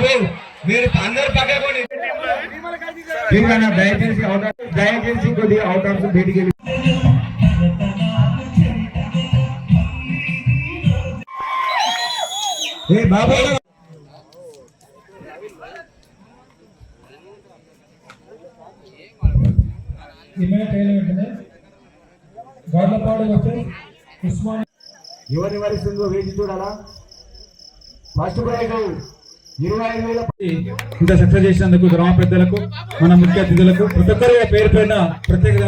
బాబు మీరు అందరు పక్కకొని దయచేసి కొద్దిగా అవుట్ ఆఫ్ బయటికి వెళ్ళి బాబు ఎవరిని వరిస్తుందో వేచి చూడాలా. First prize 25,000. ఇంత సక్సెస్ చేసినందుకు గ్రామ పెద్దలకు మన ముఖ్య అతిథులకు ప్రతి ఒక్కరి పేరు పైన ప్రత్యేక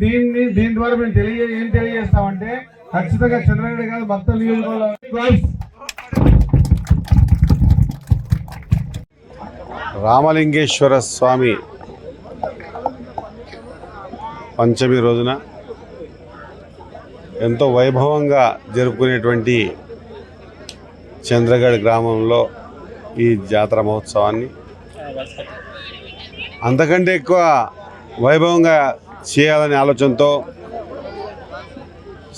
దీని ద్వారా మేము ఏం తెలియజేస్తామంటే ఖచ్చితంగా చంద్రగడ్డ కాదు మొత్తం నియోజకవర్గం రామలింగేశ్వర స్వామి పంచమి రోజున ఎంతో వైభవంగా జరుపుకునేటువంటి చంద్రగఢ్ గ్రామంలో ఈ జాతర మహోత్సవాన్ని అంతకంటే ఎక్కువ వైభవంగా చేయాలనే ఆలోచనతో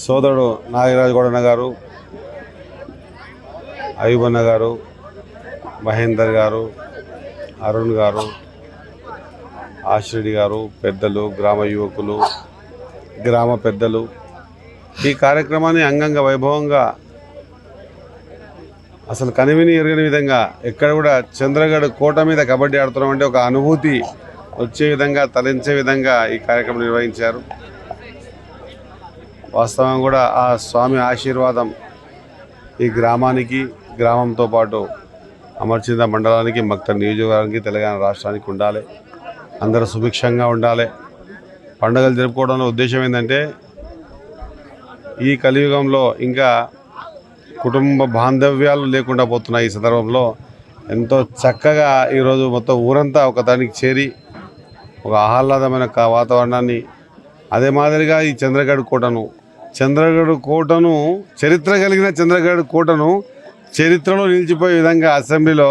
సోదరుడు నాగరాజు గౌడన్న గారు, అయ్యూబన్న గారు, మహేందర్ గారు, అరుణ్ గారు, ఆశ్రెడ్డి గారు, పెద్దలు, గ్రామ యువకులు, గ్రామ పెద్దలు ఈ కార్యక్రమాన్ని అంగంగ వైభవంగా అసలు కనివిని ఎరగని విధంగా ఎక్కడ కూడా చంద్రగఢ్ కోట మీద కబడ్డీ ఆడుతున్నామంటే ఒక అనుభూతి వచ్చే విధంగా తలించే విధంగా ఈ కార్యక్రమం నిర్వహించారు. వాస్తవం కూడా ఆ స్వామి ఆశీర్వాదం ఈ గ్రామానికి, గ్రామంతో పాటు అమర్చింద మండలానికి, మక్తల్ నియోజకవర్గానికి, తెలంగాణ రాష్ట్రానికి ఉండాలి. అందరూ సుభిక్షంగా ఉండాలి. పండుగలు జరుపుకోవడంలో ఉద్దేశం ఏంటంటే ఈ కలియుగంలో ఇంకా కుటుంబ బాంధవ్యాలు లేకుండా పోతున్నాయి. ఈ సందర్భంలో ఎంతో చక్కగా ఈరోజు మొత్తం ఊరంతా ఒక దానికి చేరి ఒక ఆహ్లాదమైన వాతావరణాన్ని, అదే మాదిరిగా ఈ చంద్రగఢ్ కోటను చరిత్ర కలిగిన చంద్రగఢ్ కోటను చరిత్రలో నిలిచిపోయే విధంగా అసెంబ్లీలో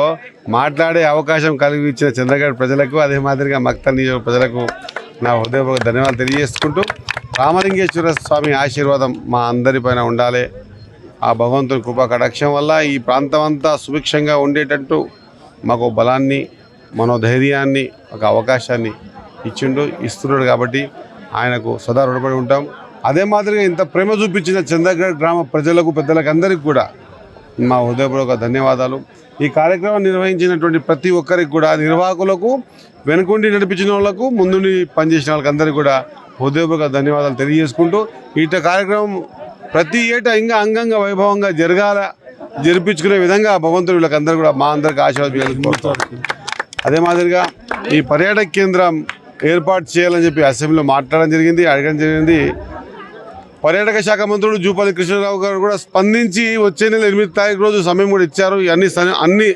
మాట్లాడే అవకాశం కలిగించిన చంద్రగఢ్ ప్రజలకు, అదే మాదిరిగా మక్తల్ నియోజక ప్రజలకు నా హృదయపూర్వక ధన్యవాదాలు తెలియజేసుకుంటూ రామలింగేశ్వర స్వామి ఆశీర్వాదం మా అందరిపైన ఉండాలి. ఆ భగవంతుని కృపా కటాక్షం వల్ల ఈ ప్రాంతం అంతా సుభిక్షంగా ఉండేటట్టు మాకు బలాన్ని, మనోధైర్యాన్ని, ఒక అవకాశాన్ని ఇస్తున్నాడు కాబట్టి ఆయనకు సదా రుణపడి ఉంటాం. అదే మాదిరిగా ఇంత ప్రేమ చూపించిన చంద్రగఢ్ గ్రామ ప్రజలకు, పెద్దలకు అందరికీ కూడా మా హృదయపూర్వక ధన్యవాదాలు. ఈ కార్యక్రమం నిర్వహించినటువంటి ప్రతి ఒక్కరికి కూడా, నిర్వాహకులకు, వెనుకుండి నడిపించిన వాళ్ళకు, ముందుండి పనిచేసిన వాళ్ళకి అందరికీ కూడా హృదయపూర్వక ధన్యవాదాలు తెలియజేసుకుంటూ ఇట కార్యక్రమం ప్రతి ఏటా ఇంకా అంగంగా వైభవంగా జరిపించుకునే విధంగా భగవంతుడు వీళ్ళకందరూ కూడా మా అందరికీ ఆశీర్వాదాలు. అదే మాదిరిగా ఈ పర్యాటక కేంద్రం ఏర్పాటు చేయాలని చెప్పి అసెంబ్లీలో మాట్లాడడం జరిగింది, అడగడం జరిగింది. పర్యాటక శాఖ మంత్రుడు జూపల్లి కృష్ణారావు గారు కూడా స్పందించి వచ్చే నెల 8వ తారీఖు రోజు సమయం కూడా ఇచ్చారు. అన్ని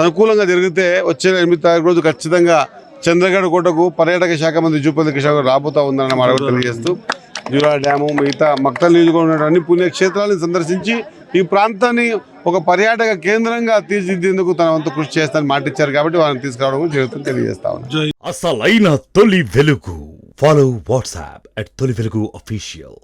అనుకూలంగా జరిగితే వచ్చే నెల 8వ తారీఖు రోజు ఖచ్చితంగా చంద్రగఢ్ కోటకు పర్యాటక శాఖ మంత్రి జూపల్లి కృష్ణారావు గారు రాబోతా ఉందన్న మాట తెలియజేస్తూ జూరా డ్యాము, మిగతా మక్తల్ నియోజకవర్గంలో అన్ని పుణ్యక్షేత్రాలను సందర్శించి ఈ ప్రాంతాన్ని ఒక పర్యాటక కేంద్రంగా తీర్చిదిద్దేందుకు తన వంతు కృషి చేస్తానని మాటిచ్చారు కాబట్టి వారిని తీసుకురావడం జరుగుతుంది తెలియజేస్తా ఉన్నాను. అసలైన తొలి వెలుగు. ఫాలో వాట్సాప్ @తొలి వెలుగు official.